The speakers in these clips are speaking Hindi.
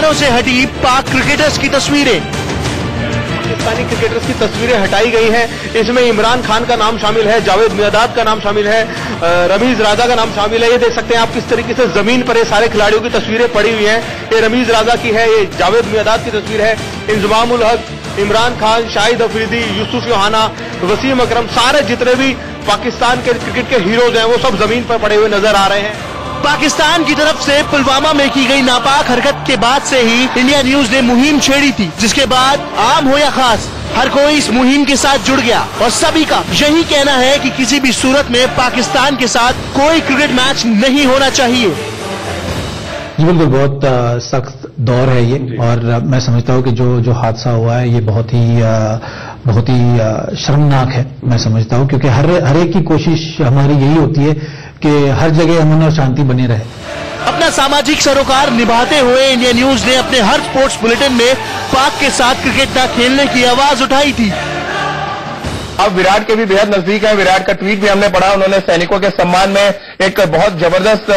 से हटी पाक क्रिकेटर्स की तस्वीरें। पाकिस्तानी क्रिकेटर्स की तस्वीरें हटाई गई हैं। इसमें इमरान खान का नाम शामिल है, जावेद मियादाद का नाम शामिल है, रमीज राजा का नाम शामिल है। ये देख सकते हैं आप किस तरीके से जमीन पर ये सारे खिलाड़ियों की तस्वीरें पड़ी हुई हैं। ये रमीज राजा की है, ये जावेद मियादाद की तस्वीर है, इंजमाम उल हक, इमरान खान, शाहिद अफरीदी, यूसुफ योहाना, वसीम अकरम, सारे जितने भी पाकिस्तान के क्रिकेट के हीरोज हैं वो सब जमीन पर पड़े हुए नजर आ रहे हैं। पाकिस्तान की तरफ से पुलवामा में की गई नापाक हरकत के बाद से ही इंडिया न्यूज ने मुहिम छेड़ी थी, जिसके बाद आम हो या खास हर कोई इस मुहिम के साथ जुड़ गया और सभी का यही कहना है कि किसी भी सूरत में पाकिस्तान के साथ कोई क्रिकेट मैच नहीं होना चाहिए। जी बिल्कुल, बहुत सख्त दौर है ये, और मैं समझता हूँ कि जो हादसा हुआ है ये बहुत ही शर्मनाक है। मैं समझता हूँ क्योंकि हर एक की कोशिश हमारी यही होती है कि हर जगह अमन और शांति बनी रहे। अपना सामाजिक सरोकार निभाते हुए इंडिया न्यूज ने अपने हर स्पोर्ट्स बुलेटिन में पाक के साथ क्रिकेट न खेलने की आवाज उठाई थी। अब विराट के भी बेहद नजदीक है। विराट का ट्वीट भी हमने पढ़ा, उन्होंने सैनिकों के सम्मान में एक बहुत जबरदस्त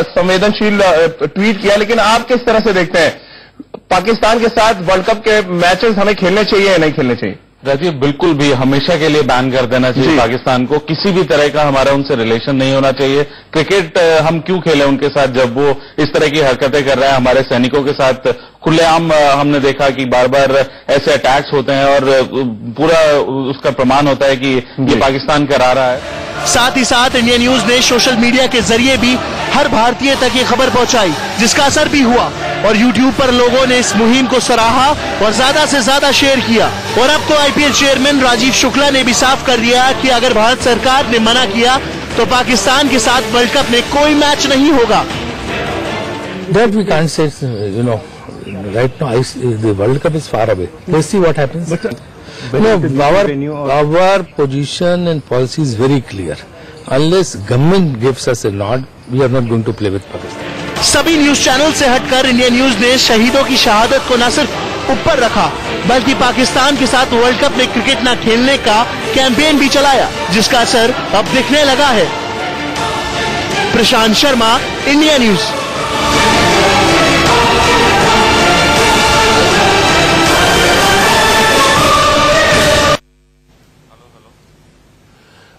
संवेदनशील ट्वीट किया। लेकिन आप किस तरह से देखते हैं पाकिस्तान के साथ वर्ल्ड कप के मैचेस हमें खेलने चाहिए या नहीं खेलने चाहिए? राजीव, बिल्कुल भी हमेशा के लिए बैन कर देना चाहिए पाकिस्तान को। किसी भी तरह का हमारा उनसे रिलेशन नहीं होना चाहिए। क्रिकेट हम क्यों खेलें उनके साथ जब वो इस तरह की हरकतें कर रहा है हमारे सैनिकों के साथ। खुलेआम हमने देखा कि बार बार ऐसे अटैक्स होते हैं और पूरा उसका प्रमाण होता है कि ये पाकिस्तान करा रहा है। साथ ही साथ इंडिया न्यूज ने सोशल मीडिया के जरिए भी हर भारतीय तक ये खबर पहुंचाई, जिसका असर भी हुआ और यूट्यूब पर लोगों ने इस मुहिम को सराहा और ज्यादा से ज्यादा शेयर किया। और अब तो आईपीएल चेयरमैन राजीव शुक्ला ने भी साफ कर दिया कि अगर भारत सरकार ने मना किया तो पाकिस्तान के साथ वर्ल्ड कप में कोई मैच नहीं होगा। That we can't say, right now the World Cup is far away. Let's see what happens. Our position and policy is very clear. Unless government gives us a nod, we are not going to play with Pakistan. सभी न्यूज चैनल से हटकर इंडिया न्यूज ने शहीदों की शहादत को न सिर्फ ऊपर रखा बल्कि पाकिस्तान के साथ वर्ल्ड कप में क्रिकेट न खेलने का कैंपेन भी चलाया, जिसका असर अब दिखने लगा है। प्रशांत शर्मा, इंडिया न्यूज।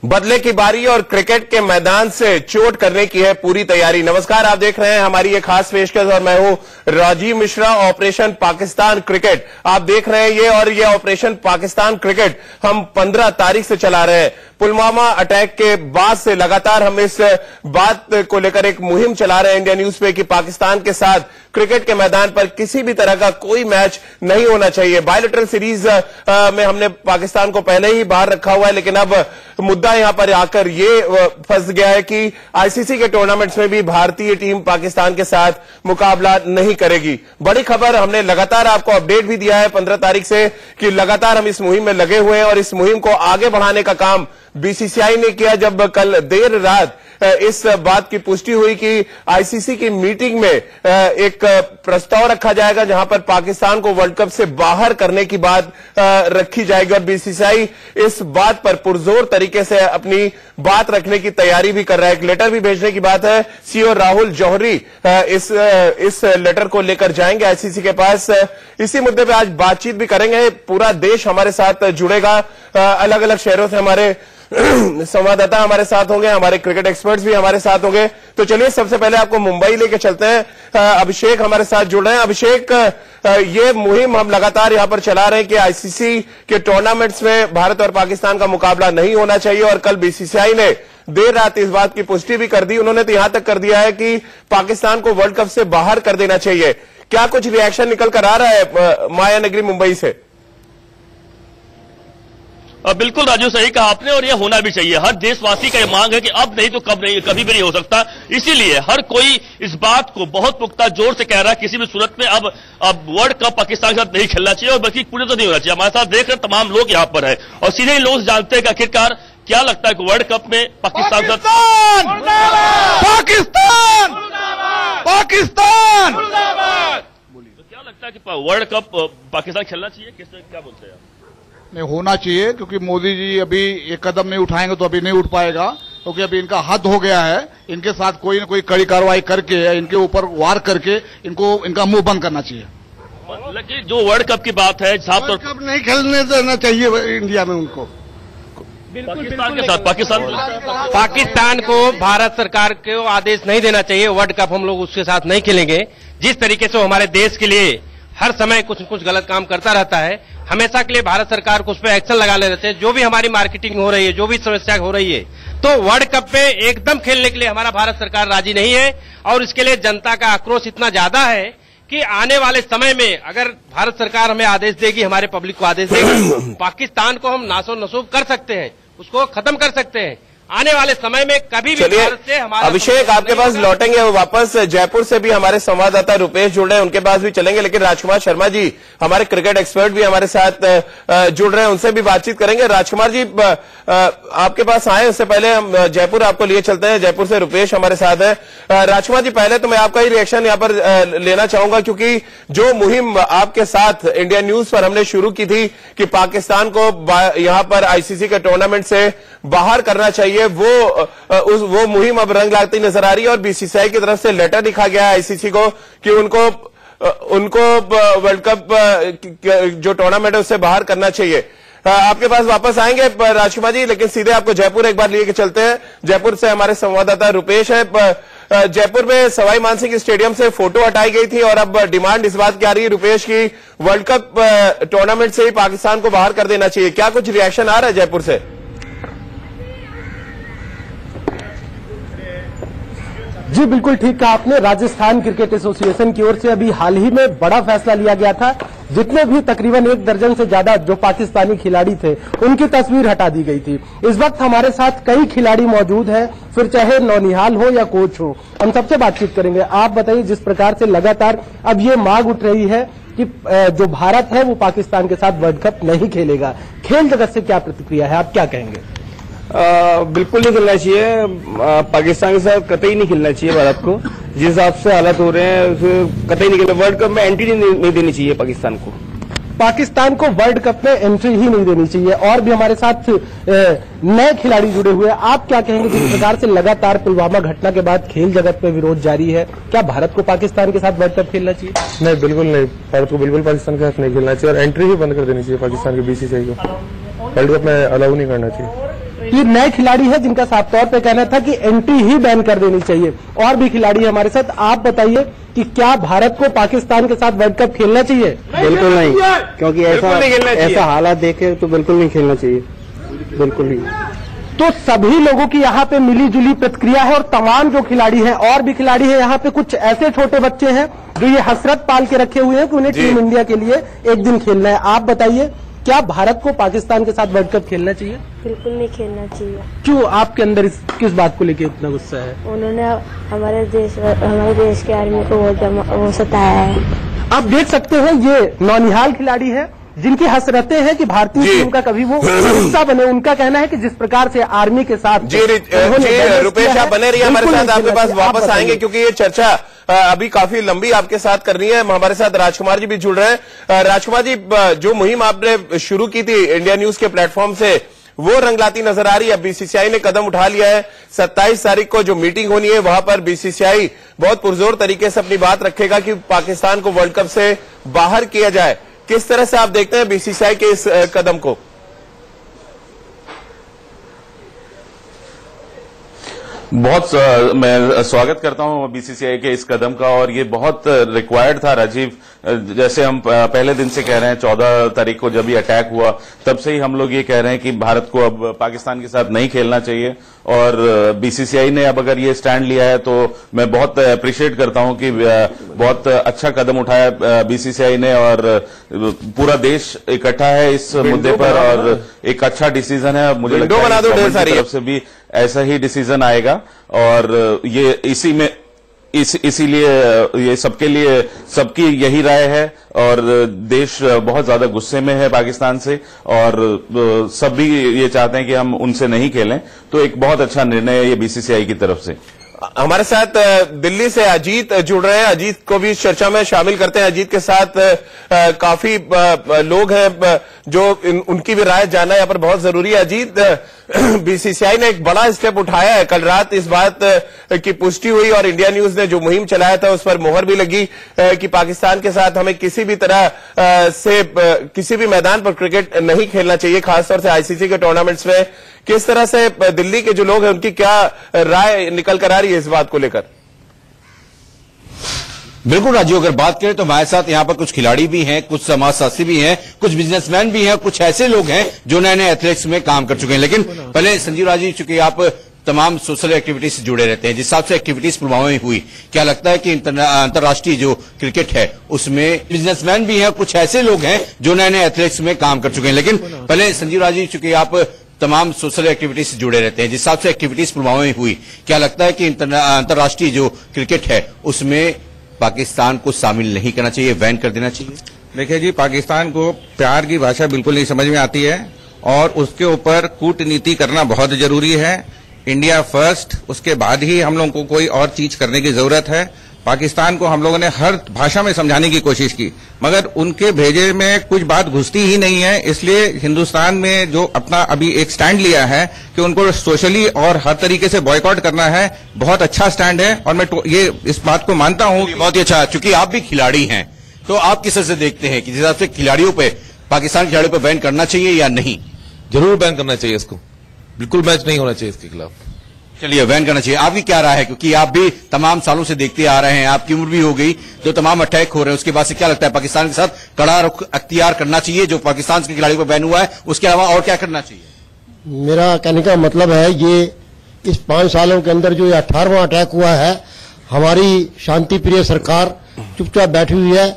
बदले की बारी और क्रिकेट के मैदान से चोट करने की है पूरी तैयारी। नमस्कार, आप देख रहे हैं हमारी ये खास पेशकश और मैं हूं राजीव मिश्रा। ऑपरेशन पाकिस्तान क्रिकेट आप देख रहे हैं ये, और ये ऑपरेशन पाकिस्तान क्रिकेट हम 15 तारीख से चला रहे हैं। पुलवामा अटैक के बाद से लगातार हम इस बात को लेकर एक मुहिम चला रहे हैं इंडिया न्यूज पे कि पाकिस्तान के साथ क्रिकेट के मैदान पर किसी भी तरह का कोई मैच नहीं होना चाहिए। बायलैटरल सीरीज में हमने पाकिस्तान को पहले ही बाहर रखा हुआ है, लेकिन अब मुद्दा यहां पर आकर ये फंस गया है कि आईसीसी के टूर्नामेंट्स में भी भारतीय टीम पाकिस्तान के साथ मुकाबला नहीं करेगी। बड़ी खबर, हमने लगातार आपको अपडेट भी दिया है 15 तारीख से कि लगातार हम इस मुहिम में लगे हुए हैं और इस मुहिम को आगे बढ़ाने का काम बीसीसीआई ने किया। जब कल देर रात इस बात की पुष्टि हुई कि आईसीसी की मीटिंग में एक प्रस्ताव रखा जाएगा जहां पर पाकिस्तान को वर्ल्ड कप से बाहर करने की बात रखी जाएगी और बीसीसीआई इस बात पर पुरजोर तरीके से अपनी बात रखने की तैयारी भी कर रहा है। एक लेटर भी भेजने की बात है। सीईओ राहुल जौहरी इस लेटर को लेकर जाएंगे आईसीसी के पास। इसी मुद्दे पे आज बातचीत भी करेंगे। पूरा देश हमारे साथ जुड़ेगा, अलग अलग शहरों से हमारे संवाददाता हमारे साथ होंगे, हमारे क्रिकेट एक्सपर्ट्स भी हमारे साथ होंगे। तो चलिए सबसे पहले आपको मुंबई लेके चलते हैं। अभिषेक हमारे साथ जुड़ रहे हैं। अभिषेक, ये मुहिम हम लगातार यहां पर चला रहे हैं कि आईसीसी के टूर्नामेंट्स में भारत और पाकिस्तान का मुकाबला नहीं होना चाहिए और कल बीसीसीआई ने देर रात इस बात की पुष्टि भी कर दी। उन्होंने तो यहां तक कर दिया है कि पाकिस्तान को वर्ल्ड कप से बाहर कर देना चाहिए। क्या कुछ रिएक्शन निकल कर आ रहा है माया नगरी मुंबई से? बिल्कुल राजू, सही कहा आपने और ये होना भी चाहिए। हर देशवासी का ये मांग है कि अब नहीं तो कब नहीं, कभी भी नहीं हो सकता। इसीलिए हर कोई इस बात को बहुत पुख्ता जोर से कह रहा है किसी भी सूरत में अब वर्ल्ड कप पाकिस्तान के साथ नहीं खेलना चाहिए और बल्कि पूरे तो नहीं होना चाहिए। हमारे साथ देख रहे तमाम लोग यहाँ पर है और सीधे ही लोग जानते हैं कि आखिरकार क्या लगता है कि वर्ल्ड कप में पाकिस्तान तो क्या लगता है कि वर्ल्ड कप पाकिस्तान खेलना चाहिए? क्या बोलते हैं आप? नहीं, होना चाहिए क्योंकि मोदी जी अभी एक कदम नहीं उठाएंगे तो अभी नहीं उठ पाएगा। क्योंकि अभी इनका हद हो गया है। इनके साथ कोई न कोई कड़ी कार्रवाई करके, इनके ऊपर वार करके इनका मुंह बंद करना चाहिए। लेकिन जो वर्ल्ड कप की बात है, साफ तौर कप नहीं खेलने देना चाहिए इंडिया में उनको। पाकिस्तान के साथ पाकिस्तान को भारत सरकार को आदेश नहीं देना चाहिए। वर्ल्ड कप हम लोग उसके साथ नहीं खेलेंगे। जिस तरीके से वो हमारे देश के लिए हर समय कुछ न कुछ गलत काम करता रहता है, हमेशा के लिए भारत सरकार को उस पर एक्शन लगा ले रहते हैं। जो भी हमारी मार्केटिंग हो रही है, जो भी समस्या हो रही है, तो वर्ल्ड कप पे एकदम खेलने के लिए हमारा भारत सरकार राजी नहीं है। और इसके लिए जनता का आक्रोश इतना ज्यादा है कि आने वाले समय में अगर भारत सरकार हमें आदेश देगी, हमारे पब्लिक को आदेश देगी, पाकिस्तान को हम नासो नसूब कर सकते हैं, उसको खत्म कर सकते हैं। आने वाले समय में कभी भी भारत से हमारा अभिषेक आपके पास लौटेंगे, वापस जयपुर से भी हमारे संवाददाता रुपेश जुड़ रहे हैं, उनके पास भी चलेंगे। लेकिन राजकुमार शर्मा जी हमारे क्रिकेट एक्सपर्ट भी हमारे साथ जुड़ रहे हैं, उनसे भी बातचीत करेंगे। राजकुमार जी आपके पास आए, उससे पहले हम जयपुर आपको लिए चलते हैं। जयपुर से रुपेश हमारे साथ है। राजकुमार जी, पहले तो मैं आपका ही रिएक्शन यहाँ पर लेना चाहूंगा, क्योंकि जो मुहिम आपके साथ इंडिया न्यूज पर हमने शुरू की थी कि पाकिस्तान को यहाँ पर आईसीसी के टूर्नामेंट से बाहर करना चाहिए, वो मुहिम अब रंग लाती नजर आ रही है। और बीसीसीआई की तरफ से लेटर लिखा गया है आईसीसी को कि उनको वर्ल्ड कप जो टूर्नामेंट है उससे बाहर करना चाहिए। आपके पास वापस आएंगे राजकुमार जी, लेकिन सीधे आपको जयपुर एक बार लिए के चलते हैं। जयपुर से हमारे संवाददाता रुपेश है। जयपुर में सवाई मानसिंह स्टेडियम से फोटो हटाई गई थी और अब डिमांड इस बात की आ रही है रुपेश की वर्ल्ड कप टूर्नामेंट से ही पाकिस्तान को बाहर कर देना चाहिए। क्या कुछ रिएक्शन आ रहा है जयपुर से? जी बिल्कुल ठीक कहा आपने। राजस्थान क्रिकेट एसोसिएशन की ओर से अभी हाल ही में बड़ा फैसला लिया गया था। जितने भी तकरीबन 1 दर्जन से ज्यादा जो पाकिस्तानी खिलाड़ी थे, उनकी तस्वीर हटा दी गई थी। इस वक्त हमारे साथ कई खिलाड़ी मौजूद हैं, फिर चाहे नौनिहाल हो या कोच हो, हम सबसे बातचीत करेंगे। आप बताइए, जिस प्रकार से लगातार अब ये मांग उठ रही है कि जो भारत है वो पाकिस्तान के साथ वर्ल्ड कप नहीं खेलेगा, खेल जगत से क्या प्रतिक्रिया है, आप क्या कहेंगे? बिल्कुल नहीं खेलना चाहिए। पाकिस्तान के साथ कतई नहीं खेलना चाहिए भारत को। जिस हिसाब से हालात हो रहे हैं कतई नहीं खेलना। वर्ल्ड कप में एंट्री नहीं देनी चाहिए पाकिस्तान को। पाकिस्तान को वर्ल्ड कप में एंट्री ही नहीं देनी चाहिए। और भी हमारे साथ नए खिलाड़ी जुड़े हुए हैं, आप क्या कहेंगे? जिस प्रकार से लगातार पुलवामा घटना के बाद खेल जगत में विरोध जारी है, क्या भारत को पाकिस्तान के साथ वर्ल्ड कप खेलना चाहिए? नहीं, बिल्कुल नहीं। भारत को बिल्कुल पाकिस्तान के साथ नहीं खेलना चाहिए और एंट्री ही बंद कर देनी चाहिए पाकिस्तान के बीसीसीआई को। वर्ल्ड कप में अलाउ नहीं करना चाहिए। ये नए खिलाड़ी है जिनका साफ तौर पे कहना था कि एंट्री ही बैन कर देनी चाहिए। और भी खिलाड़ी हमारे साथ, आप बताइए कि क्या भारत को पाकिस्तान के साथ वर्ल्ड कप खेलना चाहिए? बिल्कुल नहीं, क्योंकि ऐसा हालात देखे तो बिल्कुल नहीं खेलना चाहिए, बिल्कुल नहीं। तो सभी लोगों की यहाँ पे मिली जुली प्रतिक्रिया है। और तमाम जो खिलाड़ी हैं, और भी खिलाड़ी हैं यहाँ पे, कुछ ऐसे छोटे बच्चे हैं जो ये हसरत पाल के रखे हुए हैं कि उन्हें टीम इंडिया के लिए एक दिन खेलना है। आप बताइए, क्या भारत को पाकिस्तान के साथ वर्ल्ड कप खेलना चाहिए? बिल्कुल नहीं खेलना चाहिए। क्यों? आपके अंदर किस बात को लेकर इतना गुस्सा है? उन्होंने हमारे देश के आर्मी को वो सताया है। आप देख सकते हैं, ये नौनिहाल खिलाड़ी है जिनकी हसरतें हैं कि भारतीय टीम का कभी वो हिस्सा बने। उनका कहना है कि जिस प्रकार से आर्मी के साथ रुपेश आप बने रहिए हमारे साथ, आपके पास वापस आएंगे क्योंकि ये चर्चा अभी काफी लंबी आपके साथ करनी है। हमारे साथ राजकुमार जी भी जुड़ रहे हैं। राजकुमार जी, जो मुहिम आपने शुरू की थी इंडिया न्यूज के प्लेटफॉर्म से, वो रंग लाती नजर आ रही है। बीसीसीआई ने कदम उठा लिया है। 27 तारीख को जो मीटिंग होनी है वहां पर बीसीसीआई बहुत पुरजोर तरीके से अपनी बात रखेगा कि पाकिस्तान को वर्ल्ड कप से बाहर किया जाए। किस तरह से आप देखते हैं बीसीसीआई के इस कदम को? बहुत मैं स्वागत करता हूं बीसीसीआई के इस कदम का और ये बहुत रिक्वायर्ड था राजीव। जैसे हम पहले दिन से कह रहे हैं, 14 तारीख को जब ये अटैक हुआ तब से ही हम लोग ये कह रहे हैं कि भारत को अब पाकिस्तान के साथ नहीं खेलना चाहिए। और बीसीसीआई ने अब अगर ये स्टैंड लिया है तो मैं बहुत अप्रिशिएट करता हूं कि बहुत अच्छा कदम उठाया बीसीसीआई ने और पूरा देश इकट्ठा है इस मुद्दे पर और एक अच्छा डिसीजन है। मुझे लगता है गवर्नमेंट की तरफ से भी ऐसा ही डिसीजन आएगा और ये इसी में इसीलिए ये सबके लिए सबकी यही राय है और देश बहुत ज्यादा गुस्से में है पाकिस्तान से और सब भी ये चाहते हैं कि हम उनसे नहीं खेलें। तो एक बहुत अच्छा निर्णय है ये बीसीसीआई की तरफ से। हमारे साथ दिल्ली से अजीत जुड़ रहे हैं। अजीत को भी इस चर्चा में शामिल करते हैं। अजीत के साथ काफी लोग हैं जो उनकी भी राय जानना यहाँ पर बहुत जरूरी है। अजीत, बीसीसीआई ने एक बड़ा स्टेप उठाया है। कल रात इस बात की पुष्टि हुई और इंडिया न्यूज ने जो मुहिम चलाया था उस पर मोहर भी लगी कि पाकिस्तान के साथ हमें किसी भी तरह से किसी भी मैदान पर क्रिकेट नहीं खेलना चाहिए, खासतौर से आईसीसी के टूर्नामेंट्स में। किस तरह से दिल्ली के जो लोग हैं उनकी क्या राय निकल कर आ रही है इस बात को लेकर? बिल्कुल राजू, अगर बात करें तो हमारे साथ यहाँ पर कुछ खिलाड़ी भी हैं, कुछ समाजशास्त्री भी हैं, कुछ बिजनेसमैन भी हैं, कुछ ऐसे लोग हैं जो नए नए एथलेटिक्स में काम कर चुके हैं। लेकिन पहले संजीव राजी, चूंकि आप तमाम सोशल एक्टिविटीज से जुड़े रहते हैं, जिस हिसाब से एक्टिविटीज पुलवामा में हुई, क्या लगता है कि अंतर्राष्ट्रीय जो क्रिकेट है उसमें बिजनेसमैन भी हैं, कुछ ऐसे लोग हैं जो नए नए एथलेटिक्स में काम कर चुके हैं? लेकिन पहले संजीव राजी, चूंकि आप तमाम सोशल एक्टिविटीज से जुड़े रहते हैं, जिस हिसाब से एक्टिविटीज पुलवामा में हुई, क्या लगता है कि अंतर्राष्ट्रीय जो क्रिकेट है उसमें पाकिस्तान को शामिल नहीं करना चाहिए, बैन कर देना चाहिए? देखिए जी, पाकिस्तान को प्यार की भाषा बिल्कुल नहीं समझ में आती है और उसके ऊपर कूटनीति करना बहुत जरूरी है। इंडिया फर्स्ट, उसके बाद ही हम लोगों को कोई और चीज करने की जरूरत है। पाकिस्तान को हम लोगों ने हर भाषा में समझाने की कोशिश की, मगर उनके भेजे में कुछ बात घुसती ही नहीं है। इसलिए हिंदुस्तान में जो अपना अभी एक स्टैंड लिया है कि उनको सोशली और हर तरीके से बॉयकॉट करना है, बहुत अच्छा स्टैंड है और मैं ये इस बात को मानता हूं। बहुत ही अच्छा, चूंकि आप भी खिलाड़ी हैं तो आप किस तरह से देखते हैं कि जिस हिसाब से खिलाड़ियों पे, पाकिस्तान खिलाड़ियों पे बैन करना चाहिए या नहीं? जरूर बैन करना चाहिए इसको, बिल्कुल मैच नहीं होना चाहिए इसके खिलाफ। चलिए, बैन करना चाहिए। आपकी क्या राय है, क्योंकि आप भी तमाम सालों से देखते आ रहे हैं, आपकी उम्र भी हो गई, जो तमाम अटैक हो रहे हैं उसके बाद से क्या लगता है पाकिस्तान के साथ कड़ा रुख अख्तियार करना चाहिए? जो पाकिस्तान के खिलाड़ियों पर बैन हुआ है उसके अलावा और क्या करना चाहिए? मेरा कहने का मतलब है, ये इस 5 सालों के अंदर जो ये 18वां अटैक हुआ है, हमारी शांति प्रिय सरकार चुपचाप बैठी हुई है,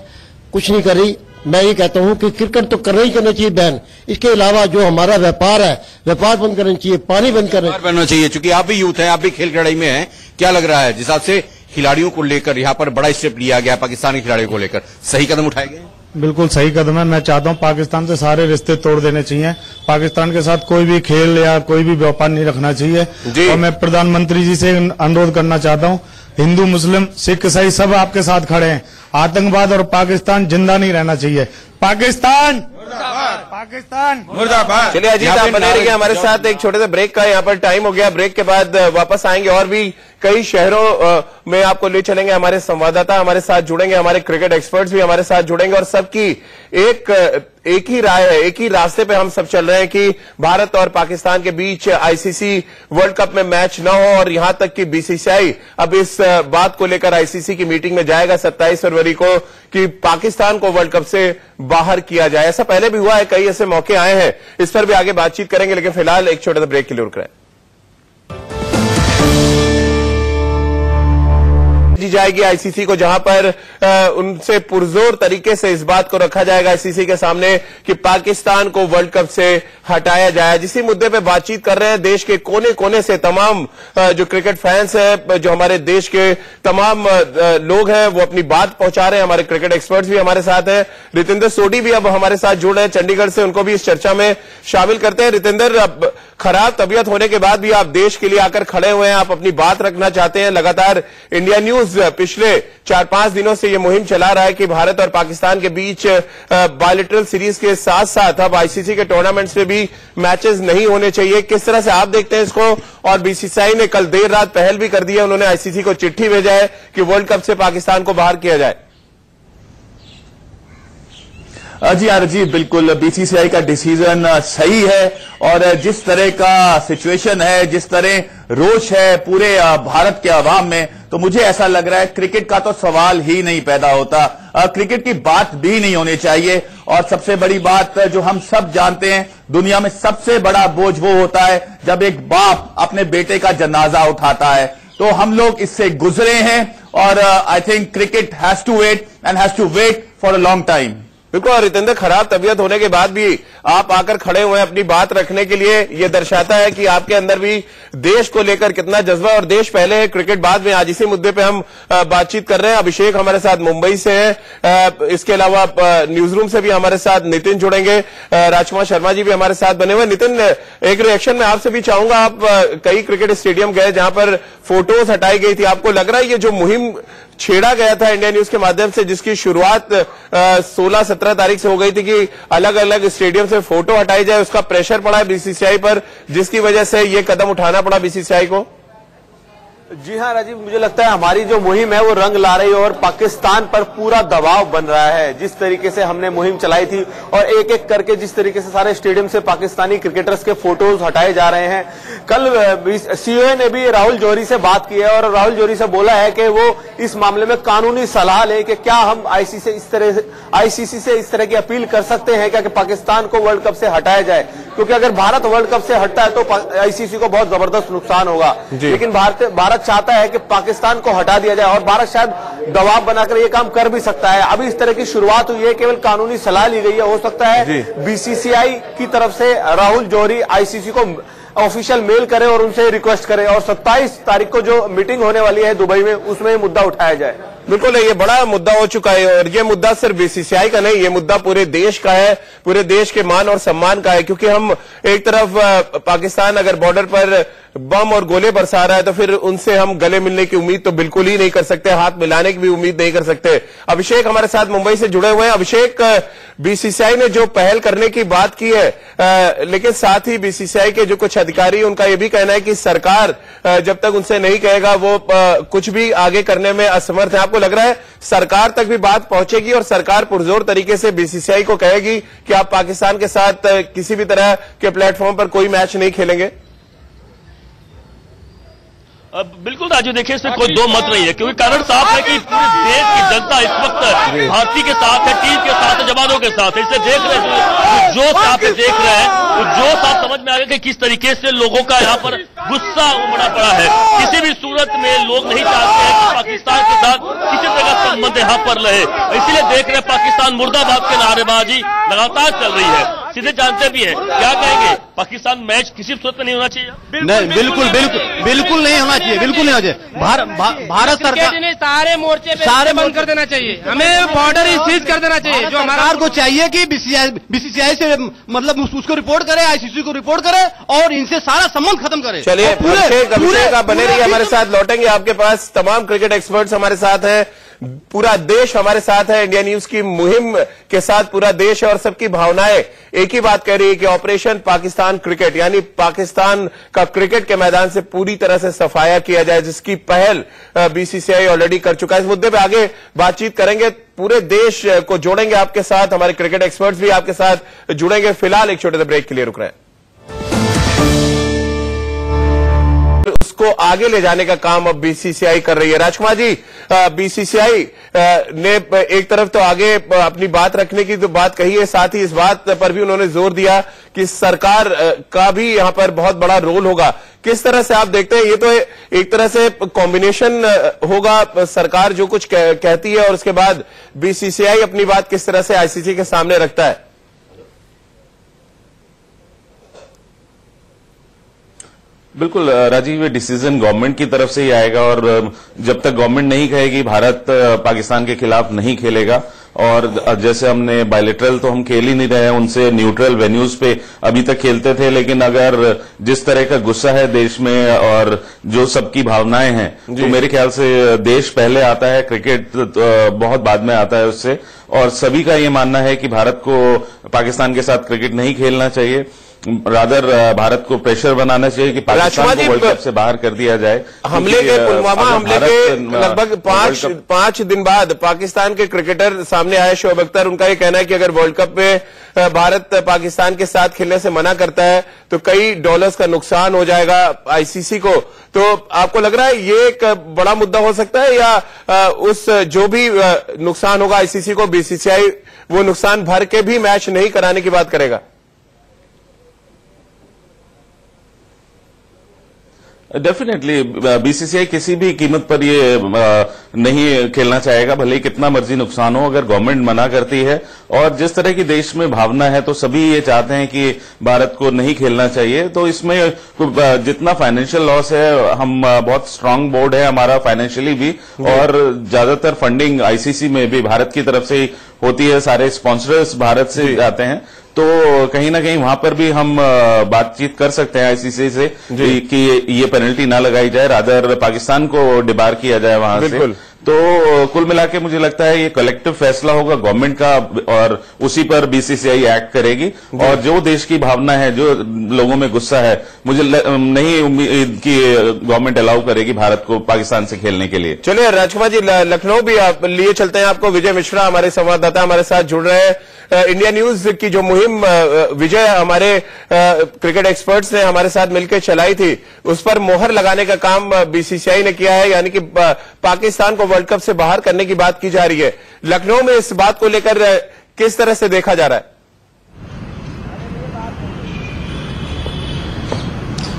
कुछ नहीं कर रही। मैं ये कहता हूं कि क्रिकेट तो करना ही करना चाहिए बैन। इसके अलावा जो हमारा व्यापार है, व्यापार बंद करना चाहिए, पानी बंद करना चाहिए। चूंकि आप भी यूथ हैं, आप भी खेल खिलाड़ी में हैं, क्या लग रहा है जिस हिसाब से खिलाड़ियों को लेकर यहाँ पर बड़ा स्टेप लिया गया, पाकिस्तान के खिलाड़ियों को लेकर सही कदम उठाए गए? बिल्कुल सही कदम है। मैं चाहता हूं पाकिस्तान से सारे रिश्ते तोड़ देने चाहिए, पाकिस्तान के साथ कोई भी खेल या कोई भी व्यापार नहीं रखना चाहिए। और मैं प्रधानमंत्री जी से अनुरोध करना चाहता हूं, हिंदू मुस्लिम सिख ईसाई सब आपके साथ खड़े हैं, आतंकवाद और पाकिस्तान जिंदा नहीं रहना चाहिए। पाकिस्तान पाकिस्तान मुर्दाबाद। चलिए अजीत, आप बने रहिए हमारे साथ। एक छोटे से ब्रेक का यहाँ पर टाइम हो गया, ब्रेक के बाद वापस आएंगे और भी कई शहरों में आपको ले चलेंगे। हमारे संवाददाता हमारे साथ जुड़ेंगे, हमारे क्रिकेट एक्सपर्ट्स भी हमारे साथ जुड़ेंगे और सबकी एक ही राय है, एक ही रास्ते पे हम सब चल रहे हैं कि भारत और पाकिस्तान के बीच आईसीसी वर्ल्ड कप में मैच न हो। और यहां तक कि बीसीसीआई अब इस बात को लेकर आईसीसी की मीटिंग में जाएगा 27 फरवरी को कि पाकिस्तान को वर्ल्ड कप से बाहर किया जाए। ऐसा पहले भी हुआ है, कई ऐसे मौके आए हैं, इस पर भी आगे बातचीत करेंगे, लेकिन फिलहाल एक छोटे से ब्रेक के लिए रुक रहे हैं। दी जाएगी आईसीसी को, जहां पर उनसे पुरजोर तरीके से इस बात को रखा जाएगा आईसीसी के सामने कि पाकिस्तान को वर्ल्ड कप से हटाया जाए। जिसी मुद्दे पे बातचीत कर रहे हैं, देश के कोने कोने से तमाम जो क्रिकेट फैंस हैं, जो हमारे देश के तमाम लोग हैं, वो अपनी बात पहुंचा रहे हैं। हमारे क्रिकेट एक्सपर्ट्स भी हमारे साथ हैं। रितेंद्र सोडी भी अब हमारे साथ जुड़ रहे हैं चंडीगढ़ से, उनको भी इस चर्चा में शामिल करते हैं। रितेंद्र, अब खराब तबीयत होने के बाद भी आप देश के लिए आकर खड़े हुए हैं, आप अपनी बात रखना चाहते हैं। लगातार इंडिया न्यूज पिछले 4-5 दिनों से यह मुहिम चला रहा है कि भारत और पाकिस्तान के बीच बायलैटरल सीरीज के साथ साथ अब आईसीसी के टूर्नामेंट्स में भी मैचेस नहीं होने चाहिए। किस तरह से आप देखते हैं इसको? और बीसीसीआई ने कल देर रात पहल भी कर दी है, उन्होंने आईसीसी को चिट्ठी भेजा है कि वर्ल्ड कप से पाकिस्तान को बाहर किया जाए। जी आरजी, बिल्कुल बीसीसीआई का डिसीजन सही है और जिस तरह का सिचुएशन है, जिस तरह रोष है पूरे भारत के अवाम में, तो मुझे ऐसा लग रहा है क्रिकेट का तो सवाल ही नहीं पैदा होता, क्रिकेट की बात भी नहीं होनी चाहिए। और सबसे बड़ी बात जो हम सब जानते हैं, दुनिया में सबसे बड़ा बोझ वो होता है जब एक बाप अपने बेटे का जनाजा उठाता है। तो हम लोग इससे गुजरे हैं और I think cricket has to wait and has to wait for a long time. बिल्कुल, और रितेंद्र, खराब तबीयत होने के बाद भी आप आकर खड़े हुए हैं अपनी बात रखने के लिए। यह दर्शाता है कि आपके अंदर भी देश को लेकर कितना जज्बा, और देश पहले है क्रिकेट बाद में। आज इसी मुद्दे पे हम बातचीत कर रहे हैं। अभिषेक हमारे साथ मुंबई से है, इसके अलावा न्यूज रूम से भी हमारे साथ नितिन जुड़ेंगे, राजकुमार शर्मा जी भी हमारे साथ बने हुए। नितिन, एक रिएक्शन मैं आपसे भी चाहूंगा, आप कई क्रिकेट स्टेडियम गए जहां पर फोटोज हटाई गई थी, आपको लग रहा है ये जो मुहिम छेड़ा गया था इंडिया न्यूज के माध्यम से, जिसकी शुरुआत 16-17 तारीख से हो गई थी कि अलग अलग स्टेडियम से फोटो हटाई जाए, उसका प्रेशर पड़ा है बीसीसीआई पर, जिसकी वजह से यह कदम उठाना पड़ा बीसीसीआई को। जी हाँ राजीव, मुझे लगता है हमारी जो मुहिम है वो रंग ला रही है और पाकिस्तान पर पूरा दबाव बन रहा है। जिस तरीके से हमने मुहिम चलाई थी और एक एक करके जिस तरीके से सारे स्टेडियम से पाकिस्तानी क्रिकेटर्स के फोटोज हटाए जा रहे हैं। कल सीओए ने भी राहुल जौहरी से बात की है और राहुल जौहरी से बोला है कि वो इस मामले में कानूनी सलाह ले कि क्या हम आईसीसी से इस तरह की अपील कर सकते हैं क्या कि पाकिस्तान को वर्ल्ड कप से हटाया जाए, क्योंकि अगर भारत वर्ल्ड कप से हटता है तो आईसीसी को बहुत जबरदस्त नुकसान होगा। लेकिन भारत चाहता है कि पाकिस्तान को हटा दिया जाए और भारत शायद दबाव बनाकर यह काम कर भी सकता है। अभी इस तरह की शुरुआत हुई है, केवल कानूनी सलाह ली गई है। हो सकता है बीसीसीआई की तरफ से राहुल जौहरी आईसीसी को ऑफिशियल मेल करे और उनसे रिक्वेस्ट करे और 27 तारीख को जो मीटिंग होने वाली है दुबई में उसमें मुद्दा उठाया जाए। बिल्कुल, ये बड़ा मुद्दा हो चुका है और ये मुद्दा सिर्फ बीसीसीआई का नहीं, ये मुद्दा पूरे देश का है, पूरे देश के मान और सम्मान का है। क्योंकि हम एक तरफ पाकिस्तान अगर बॉर्डर पर बम और गोले बरसा रहा है तो फिर उनसे हम गले मिलने की उम्मीद तो बिल्कुल ही नहीं कर सकते, हाथ मिलाने की भी उम्मीद नहीं कर सकते। अभिषेक हमारे साथ मुंबई से जुड़े हुए हैं। अभिषेक, बीसीसीआई ने जो पहल करने की बात की है, लेकिन साथ ही बीसीसीआई के जो कुछ अधिकारी, उनका यह भी कहना है कि सरकार जब तक उनसे नहीं कहेगा वो कुछ भी आगे करने में असमर्थ है। आपको लग रहा है सरकार तक भी बात पहुंचेगी और सरकार पुरजोर तरीके से बीसीसीआई को कहेगी कि आप पाकिस्तान के साथ किसी भी तरह के प्लेटफॉर्म पर कोई मैच नहीं खेलेंगे? बिल्कुल राजू, देखिए इसमें कोई दो मत नहीं है, क्योंकि कारण साफ है कि पूरे देश की जनता इस वक्त भारतीय के साथ है, टीम के साथ है, जवानों के साथ है। इसे देख रहे हैं, जो आप देख रहे हैं, जो आप समझ में आ गया कि किस तरीके से लोगों का यहाँ पर गुस्सा उमड़ा पड़ा है। किसी भी सूरत में लोग नहीं चाहते हैं कि पाकिस्तान के साथ किसी तरह का संबंध यहाँ पर रहे, इसीलिए देख रहे हैं पाकिस्तान मुर्दाबाद के नारेबाजी लगातार चल रही है। सीधे जानते भी है, क्या कहेंगे, पाकिस्तान मैच किसी सूरत में नहीं होना चाहिए? नहीं, बिल्कुल नहीं होना चाहिए, बिल्कुल नहीं होना चाहिए। भारत सरकार ने सारे मोर्चे पे सारे बंद कर देना चाहिए, हमें बॉर्डर ही सीज कर देना चाहिए। जो सरकार को चाहिए कि बीसीसीआई से मतलब उसको रिपोर्ट करे, आईसीसी को रिपोर्ट करे और इनसे सारा संबंध खत्म करे। चलिए अभिषेक, आप बने रहिए हमारे साथ, लौटेंगे आपके पास। तमाम क्रिकेट एक्सपर्ट्स हमारे साथ हैं, पूरा देश हमारे साथ है। इंडिया न्यूज की मुहिम के साथ पूरा देश है और सबकी भावनाएं एक ही बात कह रही है कि ऑपरेशन पाकिस्तान क्रिकेट, यानी पाकिस्तान का क्रिकेट के मैदान से पूरी तरह से सफाया किया जाए, जिसकी पहल बीसीसीआई ऑलरेडी कर चुका है। इस मुद्दे पे आगे बातचीत करेंगे, पूरे देश को जोड़ेंगे आपके साथ, हमारे क्रिकेट एक्सपर्ट्स भी आपके साथ जुड़ेंगे। फिलहाल एक छोटे से ब्रेक के लिए रुक रहे हैं। उसको आगे ले जाने का काम अब बीसीसीआई कर रही है। राजकुमार जी, बीसीसीआई ने एक तरफ तो आगे अपनी बात रखने की तो बात कही है, साथ ही इस बात पर भी उन्होंने जोर दिया कि सरकार का भी यहां पर बहुत बड़ा रोल होगा। किस तरह से आप देखते हैं, ये तो एक तरह से कॉम्बिनेशन होगा, सरकार जो कुछ कहती है और उसके बाद बीसीसीआई अपनी बात किस तरह से आईसीसी के सामने रखता है? बिल्कुल राजीव, ये डिसीजन गवर्नमेंट की तरफ से ही आएगा और जब तक गवर्नमेंट नहीं कहेगी भारत पाकिस्तान के खिलाफ नहीं खेलेगा। और जैसे हमने बायलेटरल तो हम खेल ही नहीं रहे हैं, उनसे न्यूट्रल वेन्यूज पे अभी तक खेलते थे, लेकिन अगर जिस तरह का गुस्सा है देश में और जो सबकी भावनाएं हैं, तो मेरे ख्याल से देश पहले आता है, क्रिकेट बहुत बाद में आता है उससे। और सभी का ये मानना है कि भारत को पाकिस्तान के साथ क्रिकेट नहीं खेलना चाहिए, रादर भारत को प्रेशर बनाना चाहिए कि पाकिस्तान को वर्ल्ड कप से बाहर कर दिया जाए। हमले के पुलवामा हमले के लगभग 5 दिन बाद पाकिस्तान के क्रिकेटर सामने आए, शोएब अख्तर, उनका यह कहना है कि अगर वर्ल्ड कप में भारत पाकिस्तान के साथ खेलने से मना करता है तो कई डॉलर्स का नुकसान हो जाएगा आईसीसी को। तो आपको लग रहा है ये एक बड़ा मुद्दा हो सकता है, या उस जो भी नुकसान होगा आईसीसी को, बीसीसीआई वो नुकसान भर के भी मैच नहीं कराने की बात करेगा? डेफिनेटली बीसीसीआई किसी भी कीमत पर ये नहीं खेलना चाहेगा, भले ही कितना मर्जी नुकसान हो, अगर गवर्नमेंट मना करती है। और जिस तरह की देश में भावना है तो सभी ये चाहते हैं कि भारत को नहीं खेलना चाहिए। तो इसमें जितना फाइनेंशियल लॉस है, हम बहुत स्ट्रांग बोर्ड है हमारा फाइनेंशियली भी, और ज्यादातर फंडिंग आईसीसी में भी भारत की तरफ से होती है, सारे स्पॉन्सर्स भारत से आते हैं। तो कहीं ना कहीं वहां पर भी हम बातचीत कर सकते हैं आईसीसी से कि ये पेनल्टी ना लगाई जाए, रादर पाकिस्तान को डिबार किया जाए वहां से। तो कुल मिला के मुझे लगता है ये कलेक्टिव फैसला होगा गवर्नमेंट का और उसी पर बीसीसीआई एक्ट करेगी। और जो देश की भावना है, जो लोगों में गुस्सा है, मुझे नहीं उम्मीद कि गवर्नमेंट अलाउ करेगी भारत को पाकिस्तान से खेलने के लिए। चलिए राजकुमार जी, लखनऊ भी आप लिए चलते हैं आपको। विजय मिश्रा हमारे संवाददाता हमारे साथ जुड़ रहे हैं। इंडिया न्यूज की जो मुहिम विजय हमारे क्रिकेट एक्सपर्ट्स ने हमारे साथ मिलकर चलाई थी, उस पर मोहर लगाने का काम बीसीसीआई ने किया है, यानी कि पाकिस्तान को वर्ल्ड कप से बाहर करने की बात की जा रही है। लखनऊ में इस बात को लेकर किस तरह से देखा जा रहा है?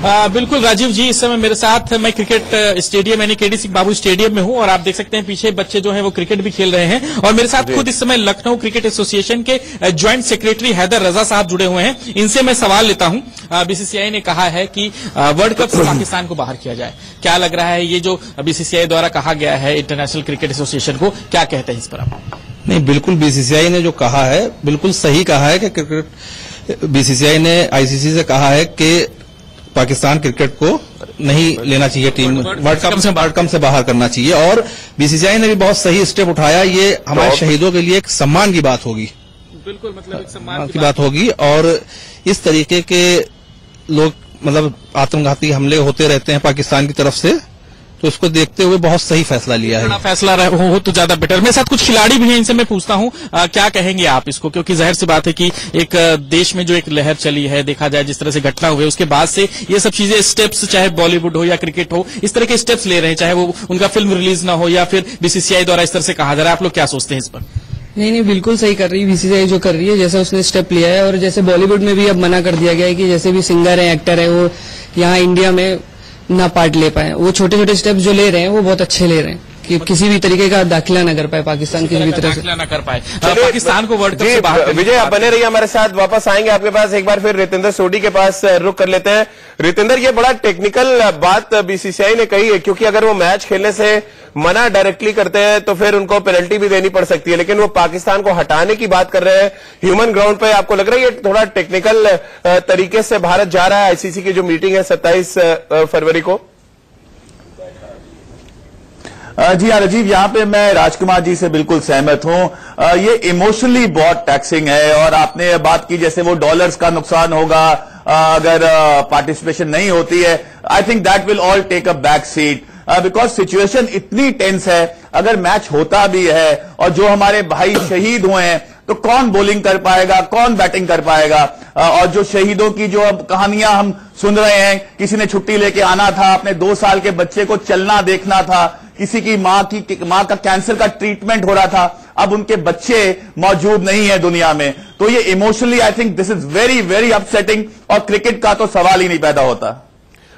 बिल्कुल राजीव जी, इस समय मेरे साथ मैं क्रिकेट स्टेडियम यानी केडी सिंह बाबू स्टेडियम में हूं और आप देख सकते हैं पीछे बच्चे जो हैं वो क्रिकेट भी खेल रहे हैं। और मेरे साथ खुद इस समय लखनऊ क्रिकेट एसोसिएशन के ज्वाइंट सेक्रेटरी हैदर रजा साहब जुड़े हुए हैं। इनसे मैं सवाल लेता हूं। बीसीसीआई ने कहा है कि वर्ल्ड कप से पाकिस्तान को बाहर किया जाए, क्या लग रहा है ये जो बीसीसीआई द्वारा कहा गया है इंटरनेशनल क्रिकेट एसोसिएशन को, क्या कहते हैं इस पर आप? नहीं, बिल्कुल बीसीसीआई ने जो कहा है बिल्कुल सही कहा है कि क्रिकेट बीसीसीआई ने आईसीसी से कहा है कि पाकिस्तान क्रिकेट को नहीं लेना चाहिए, टीम वर्ल्ड कप से बाहर करना चाहिए। और बीसीसीआई ने भी बहुत सही स्टेप उठाया। ये हमारे शहीदों के लिए एक सम्मान की बात होगी, बिल्कुल मतलब एक सम्मान की बात होगी। और इस तरीके के लोग मतलब आत्मघाती हमले होते रहते हैं पाकिस्तान की तरफ से, तो इसको देखते हुए बहुत सही फैसला लिया है। फैसला हो तो ज्यादा बेटर। मेरे साथ कुछ खिलाड़ी भी हैं, इनसे मैं पूछता हूं क्या कहेंगे आप इसको, क्योंकि जाहिर सी बात है कि एक देश में जो एक लहर चली है, देखा जाए जिस तरह से घटना हुए उसके बाद से ये सब चीजें स्टेप्स, चाहे बॉलीवुड हो या क्रिकेट हो, इस तरह के स्टेप्स ले रहे हैं, चाहे वो उनका फिल्म रिलीज ना हो या फिर बीसीसीआई द्वारा इस तरह से कहा जा रहा है। आप लोग क्या सोचते हैं इस पर? नहीं, बिल्कुल सही कर रही है बीसीसीआई जो कर रही है, जैसे उसने स्टेप लिया है। और जैसे बॉलीवुड में भी अब मना कर दिया गया है कि जैसे भी सिंगर है, एक्टर है, वो यहाँ इंडिया में ना पार्ट ले पाए। वो छोटे छोटे स्टेप्स जो ले रहे हैं वो बहुत अच्छे ले रहे हैं कि किसी भी तरीके का दाखिला न कर पाए पाकिस्तान, किसी भी तरह से दाखिला न कर पाए पाकिस्तान को वर्ल्ड कप से बाहर। विजय आप बने रहिए हमारे साथ, वापस आएंगे आपके पास। एक बार फिर रितेंद्र सोडी के पास रुक कर लेते हैं। रितेंद्र, ये बड़ा टेक्निकल बात बीसीसीआई ने कही है, क्योंकि अगर वो मैच खेलने से मना डायरेक्टली करते हैं तो फिर उनको पेनल्टी भी देनी पड़ सकती है, लेकिन वो पाकिस्तान को हटाने की बात कर रहे हैं ह्यूमन ग्राउंड पे। आपको लग रहा है ये थोड़ा टेक्निकल तरीके से भारत जा रहा है आईसीसी की जो मीटिंग है 27 फरवरी को? जी हाँ राजीव, यहाँ पे मैं राजकुमार जी से बिल्कुल सहमत हूं। ये इमोशनली बहुत टैक्सिंग है। और आपने बात की जैसे वो डॉलर्स का नुकसान होगा अगर पार्टिसिपेशन नहीं होती है। I think that will all take a back seat because situation इतनी टेंस है। अगर मैच होता भी है और जो हमारे भाई शहीद हुए हैं तो कौन बॉलिंग कर पाएगा, कौन बैटिंग कर पाएगा? और जो शहीदों की जो अब कहानियां हम सुन रहे हैं, किसी ने छुट्टी लेके आना था, अपने 2 साल के बच्चे को चलना देखना था, किसी की मां का कैंसर का ट्रीटमेंट हो रहा था, अब उनके बच्चे मौजूद नहीं है दुनिया में। तो ये emotionally I think this is very very upsetting और क्रिकेट का तो सवाल ही नहीं पैदा होता।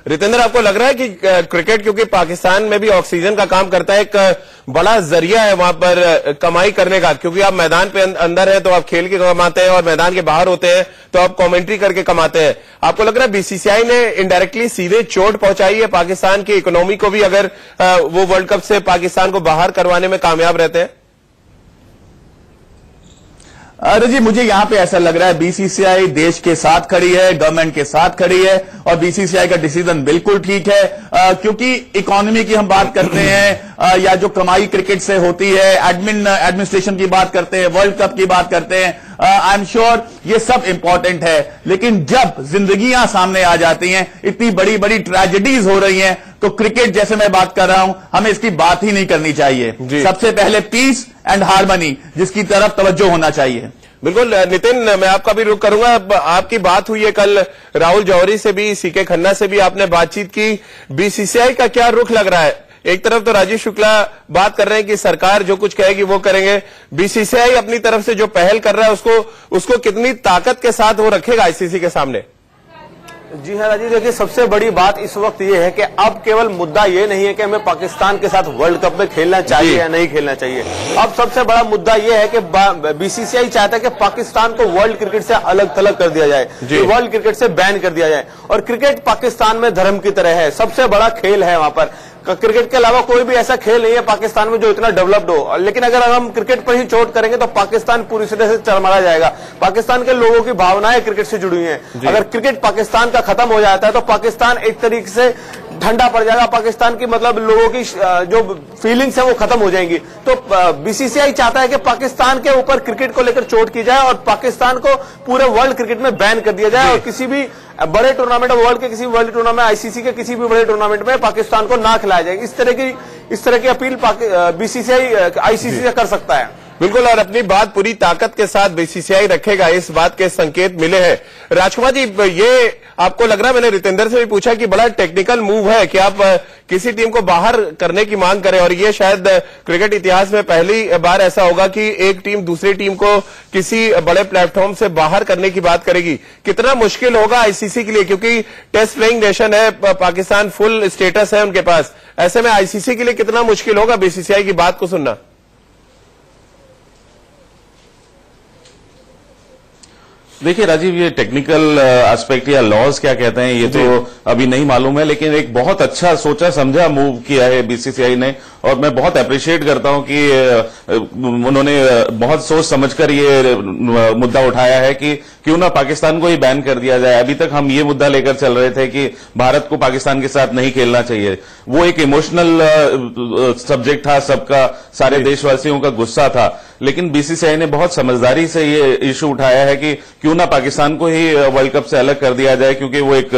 रितेंद्र, आपको लग रहा है कि क्रिकेट क्योंकि पाकिस्तान में भी ऑक्सीजन का काम करता है, एक बड़ा जरिया है वहां पर कमाई करने का, क्योंकि आप मैदान पे अंदर हैं तो आप खेल के कमाते हैं और मैदान के बाहर होते हैं तो आप कमेंट्री करके कमाते हैं। आपको लग रहा है बीसीसीआई ने इनडायरेक्टली सीधे चोट पहुंचाई है पाकिस्तान की इकोनॉमी को भी, अगर वो वर्ल्ड कप से पाकिस्तान को बाहर करवाने में कामयाब रहते हैं? अरे जी, मुझे यहां पे ऐसा लग रहा है बीसीसीआई देश के साथ खड़ी है, गवर्नमेंट के साथ खड़ी है और बीसीसीआई का डिसीजन बिल्कुल ठीक है। क्योंकि इकोनॉमी की हम बात करते हैं या जो कमाई क्रिकेट से होती है, एडमिनिस्ट्रेशन की बात करते हैं, वर्ल्ड कप की बात करते हैं, आई एम श्योर ये सब इंपॉर्टेंट है। लेकिन जब जिंदगियां सामने आ जाती हैं, इतनी बड़ी बड़ी ट्रेजेडीज हो रही हैं, तो क्रिकेट जैसे मैं बात कर रहा हूं, हमें इसकी बात ही नहीं करनी चाहिए। सबसे पहले पीस एंड हार्मनी, जिसकी तरफ तवज्जो होना चाहिए। बिल्कुल नितिन, मैं आपका भी रुख करूंगा। आपकी बात हुई है कल राहुल जौहरी से भी, सीके खन्ना से भी आपने बातचीत की। बीसीसीआई का क्या रुख लग रहा है? एक तरफ तो राजीव शुक्ला बात कर रहे हैं कि सरकार जो कुछ कहेगी वो करेंगे, बीसीसीआई अपनी तरफ से जो पहल कर रहा है उसको कितनी ताकत के साथ वो रखेगा आईसीसी के सामने? जी हाँ राजीव, देखिए सबसे बड़ी बात इस वक्त ये है कि अब केवल मुद्दा ये नहीं है कि हमें पाकिस्तान के साथ वर्ल्ड कप में खेलना चाहिए या नहीं खेलना चाहिए। अब सबसे बड़ा मुद्दा ये है कि बीसीसीआई चाहता है कि पाकिस्तान को वर्ल्ड क्रिकेट से अलग थलग कर दिया जाए, वर्ल्ड क्रिकेट से बैन कर दिया जाए। और क्रिकेट पाकिस्तान में धर्म की तरह है, सबसे बड़ा खेल है वहां पर। क्रिकेट के अलावा कोई भी ऐसा खेल नहीं है पाकिस्तान में जो इतना डेवलप्ड हो। लेकिन अगर हम क्रिकेट पर ही चोट करेंगे तो पाकिस्तान पूरी तरह से चरमरा जाएगा। पाकिस्तान के लोगों की भावनाएं क्रिकेट से जुड़ी हुई हैं। अगर क्रिकेट पाकिस्तान का खत्म हो जाता है तो पाकिस्तान एक तरीके से ठंडा पड़ जाएगा पाकिस्तान की, मतलब लोगों की जो फीलिंग्स है वो खत्म हो जाएंगी। तो बीसीसीआई चाहता है कि पाकिस्तान के ऊपर क्रिकेट को लेकर चोट की जाए और पाकिस्तान को पूरे वर्ल्ड क्रिकेट में बैन कर दिया जाए और किसी भी बड़े टूर्नामेंट वर्ल्ड के किसी वर्ल्ड टूर्नामेंट, आईसीसी के किसी भी बड़े टूर्नामेंट में पाकिस्तान को ना खिलाया जाए। इस तरह की अपील बीसीसीआई आईसीसी से कर सकता है। बिल्कुल, और अपनी बात पूरी ताकत के साथ बीसीसीआई रखेगा, इस बात के संकेत मिले हैं। राजकुमार जी, ये आपको लग रहा है, मैंने रितेंद्र से भी पूछा कि बड़ा टेक्निकल मूव है कि आप किसी टीम को बाहर करने की मांग करें, और ये शायद क्रिकेट इतिहास में पहली बार ऐसा होगा कि एक टीम दूसरी टीम को किसी बड़े प्लेटफॉर्म से बाहर करने की बात करेगी। कितना मुश्किल होगा आईसीसी के लिए, क्योंकि टेस्ट प्लेइंग नेशन है पाकिस्तान, फुल स्टेटस है उनके पास, ऐसे में आईसीसी के लिए कितना मुश्किल होगा बीसीसीआई की बात को सुनना? देखिए राजीव, ये टेक्निकल एस्पेक्ट या लॉज क्या कहते हैं ये तो अभी नहीं मालूम है, लेकिन एक बहुत अच्छा सोचा समझा मूव किया है बीसीसीआई ने, और मैं बहुत अप्रिशिएट करता हूं कि उन्होंने बहुत सोच समझकर ये मुद्दा उठाया है कि क्यों ना पाकिस्तान को ही बैन कर दिया जाए। अभी तक हम ये मुद्दा लेकर चल रहे थे कि भारत को पाकिस्तान के साथ नहीं खेलना चाहिए, वो एक इमोशनल सब्जेक्ट था, सबका, सारे देशवासियों का गुस्सा था, लेकिन बीसीसीआई ने बहुत समझदारी से ये इशू उठाया है कि क्यों ना पाकिस्तान को ही वर्ल्ड कप से अलग कर दिया जाए, क्योंकि वो एक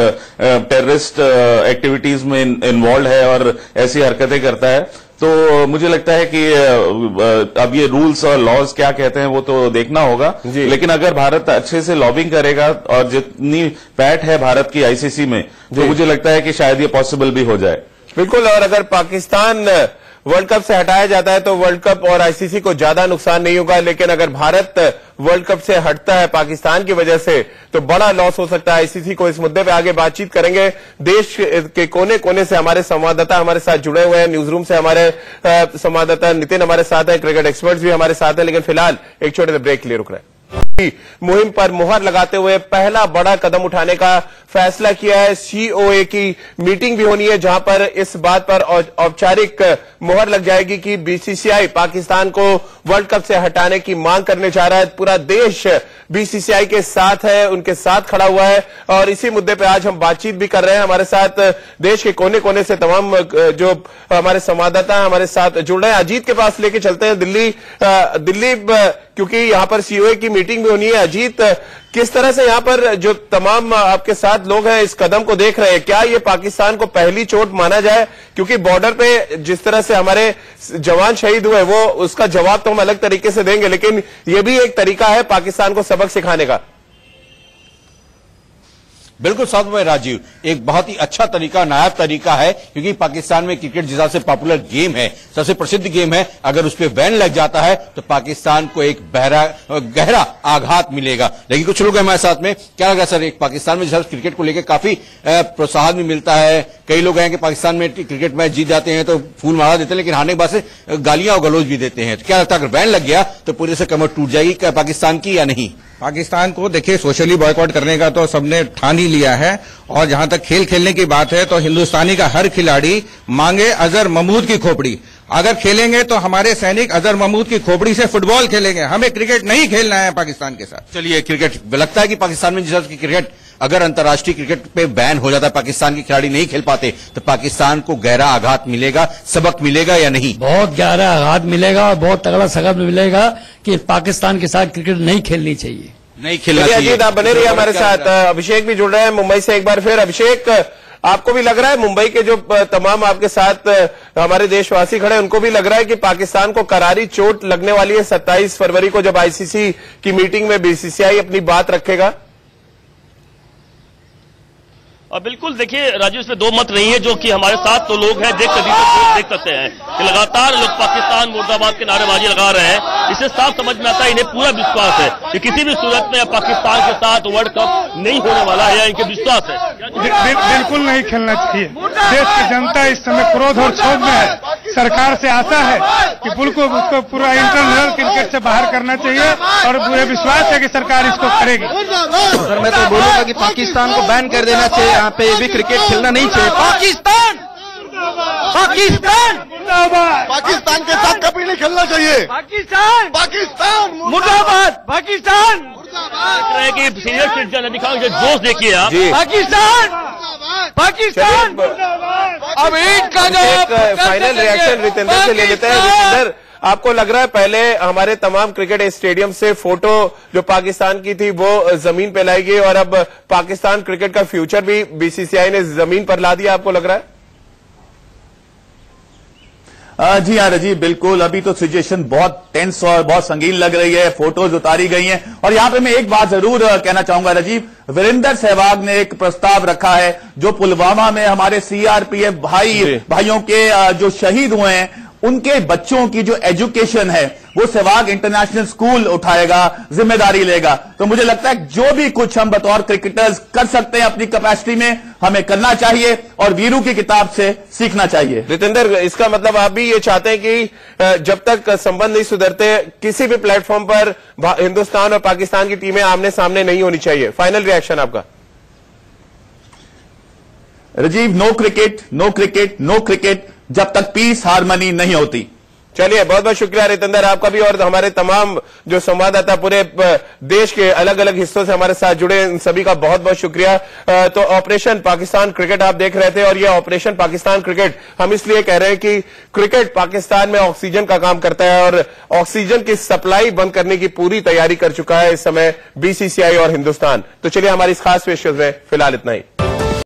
टेररिस्ट एक्टिविटीज में इन्वॉल्व है और ऐसी हरकतें करता है। तो मुझे लगता है कि अब ये रूल्स और लॉज क्या कहते हैं वो तो देखना होगा, लेकिन अगर भारत अच्छे से लॉबिंग करेगा और जितनी पैठ है भारत की आईसीसी में, तो मुझे लगता है कि शायद ये पॉसिबल भी हो जाए। बिल्कुल, और अगर पाकिस्तान वर्ल्ड कप से हटाया जाता है तो वर्ल्ड कप और आईसीसी को ज्यादा नुकसान नहीं होगा, लेकिन अगर भारत वर्ल्ड कप से हटता है पाकिस्तान की वजह से तो बड़ा लॉस हो सकता है आईसीसी को। इस मुद्दे पे आगे बातचीत करेंगे, देश के कोने कोने से हमारे संवाददाता हमारे साथ जुड़े हुए हैं, न्यूज रूम से हमारे संवाददाता नितिन हमारे साथ है, क्रिकेट एक्सपर्ट्स भी हमारे साथ है, लेकिन फिलहाल एक छोटे से ब्रेक के लिए रुक रहे हैं। मुहिम पर मुहर लगाते हुए पहला बड़ा कदम उठाने का फैसला किया है। सीओए की मीटिंग भी होनी है जहां पर इस बात पर औपचारिक मुहर लग जाएगी कि बीसीसीआई पाकिस्तान को वर्ल्ड कप से हटाने की मांग करने जा रहा है। पूरा देश बीसीसीआई के साथ है, उनके साथ खड़ा हुआ है, और इसी मुद्दे पे आज हम बातचीत भी कर रहे हैं। हमारे साथ देश के कोने कोने से तमाम जो हमारे संवाददाता हमारे साथ जुड़ रहे हैं। अजीत के पास लेके चलते हैं दिल्ली, क्योंकि यहां पर सीओए की मीटिंग भी होनी है। अजीत, किस तरह से यहां पर जो तमाम आपके साथ लोग हैं इस कदम को देख रहे हैं, क्या ये पाकिस्तान को पहली चोट माना जाए? क्योंकि बॉर्डर पे जिस तरह से हमारे जवान शहीद हुए वो उसका जवाब तो हम अलग तरीके से देंगे, लेकिन ये भी एक तरीका है पाकिस्तान को सबक सिखाने का। बिल्कुल साथ में राजीव, एक बहुत ही अच्छा तरीका, नायाब तरीका है, क्योंकि पाकिस्तान में क्रिकेट जिस सबसे पॉपुलर गेम है, सबसे प्रसिद्ध गेम है, अगर उस पर बैन लग जाता है तो पाकिस्तान को एक गहरा आघात मिलेगा। लेकिन कुछ लोग हमारे साथ में, क्या लगा सर, एक पाकिस्तान में जिस क्रिकेट को लेकर काफी प्रोत्साहन भी मिलता है, कई लोग हैं कि पाकिस्तान में क्रिकेट मैच जीत जाते हैं तो फूल मारा देते हैं, लेकिन हारने के बाद से गालियां और गलौज भी देते हैं। तो क्या लगता है अगर बैन लग गया तो पूरे से कमर टूट जाएगी क्या पाकिस्तान की या नहीं? पाकिस्तान को देखिए सोशली बॉयकॉट करने का तो सबने ठान ही लिया है, और जहां तक खेल खेलने की बात है तो हिंदुस्तानी का हर खिलाड़ी मांगे अजहर महमूद की खोपड़ी। अगर खेलेंगे तो हमारे सैनिक अजहर महमूद की खोपड़ी से फुटबॉल खेलेंगे, हमें क्रिकेट नहीं खेलना है पाकिस्तान के साथ। चलिए, क्रिकेट लगता है कि पाकिस्तान में जिस की क्रिकेट अगर अंतर्राष्ट्रीय क्रिकेट पे बैन हो जाता है, पाकिस्तान के खिलाड़ी नहीं खेल पाते, तो पाकिस्तान को गहरा आघात मिलेगा, सबक मिलेगा या नहीं? बहुत गहरा आघात मिलेगा और बहुत तगड़ा सबक मिलेगा कि पाकिस्तान के साथ क्रिकेट नहीं खेलनी चाहिए, नहीं खेलना चाहिए। अजीत, आप बने रहिए हमारे साथ। अभिषेक भी जुड़ रहे हैं मुंबई से एक बार फिर। अभिषेक, आपको भी लग रहा है, मुंबई के जो तमाम आपके साथ हमारे देशवासी खड़े हैं उनको भी लग रहा है कि पाकिस्तान को करारी चोट लगने वाली है 27 फरवरी को जब आईसीसी की मीटिंग में बीसीसीआई अपनी बात रखेगा? बिल्कुल, देखिए राजू, इसमें दो मत नहीं है, जो कि हमारे साथ तो लोग हैं, देख सकते हैं कि लगातार लोग पाकिस्तान मुर्दाबाद के नारेबाजी लगा रहे हैं। इससे साफ समझ में आता है इन्हें पूरा विश्वास है कि किसी भी सूरत में पाकिस्तान के साथ वर्ल्ड कप नहीं होने वाला है, या इनके विश्वास है। बिल्कुल नहीं खेलना चाहिए। देश की जनता इस समय क्रोध और क्षोभ में है। सरकार से आशा है कि उसको पूरा इंटरनेशनल क्रिकेट से बाहर करना चाहिए, और मुझे विश्वास है कि सरकार इसको करेगी। सर, मैं तो बोलूंगा कि पाकिस्तान को बैन कर देना चाहिए, यहाँ पे भी क्रिकेट खेलना नहीं चाहिए। पाकिस्तान पाकिस्तान के साथ कभी नहीं खेलना चाहिए। पाकिस्तान मुर्दाबाद, पाकिस्तान कि सीनियर सिटीजन अधिकांश जोश देखिए आप। पाकिस्तान पाकिस्तान अब ईद का जो फाइनल रिएक्शन रितेंद्र से ले लेते हैं। रितेंद्र, आपको लग रहा है पहले हमारे तमाम क्रिकेट स्टेडियम से फोटो जो पाकिस्तान की थी वो जमीन पे लाई गई और अब पाकिस्तान क्रिकेट का फ्यूचर भी बीसीसीआई ने जमीन पर ला दिया, आपको लग रहा है? जी हाँ राजीव, बिल्कुल। अभी तो सिचुएशन बहुत टेंस और बहुत संगीन लग रही है, फोटोज उतारी गई हैं। और यहां पे मैं एक बात जरूर कहना चाहूंगा राजीव, वीरेंद्र सहवाग ने एक प्रस्ताव रखा है जो पुलवामा में हमारे सीआरपीएफ भाइयों के जो शहीद हुए हैं उनके बच्चों की जो एजुकेशन है वो सहवाग इंटरनेशनल स्कूल उठाएगा, जिम्मेदारी लेगा। तो मुझे लगता है जो भी कुछ हम बतौर क्रिकेटर्स कर सकते हैं अपनी कैपेसिटी में, हमें करना चाहिए और वीरू की किताब से सीखना चाहिए। रितेंद्र, इसका मतलब आप भी ये चाहते हैं कि जब तक संबंध नहीं सुधरते किसी भी प्लेटफॉर्म पर हिंदुस्तान और पाकिस्तान की टीमें आमने सामने नहीं होनी चाहिए। फाइनल रिएक्शन आपका? Rajiv, no cricket, no cricket, no cricket जब तक पीस हार्मनी नहीं होती। चलिए, बहुत बहुत शुक्रिया रितेंद्र आपका भी और हमारे तमाम जो संवाददाता पूरे देश के अलग अलग हिस्सों से हमारे साथ जुड़े इन सभी का बहुत बहुत शुक्रिया। तो ऑपरेशन पाकिस्तान क्रिकेट आप देख रहे थे और ये ऑपरेशन पाकिस्तान क्रिकेट हम इसलिए कह रहे हैं कि क्रिकेट पाकिस्तान में ऑक्सीजन का काम करता है और ऑक्सीजन की सप्लाई बंद करने की पूरी तैयारी कर चुका है इस समय बीसीसीआई और हिंदुस्तान। तो चलिए, हमारी इस खास पेशकश में फिलहाल इतना ही।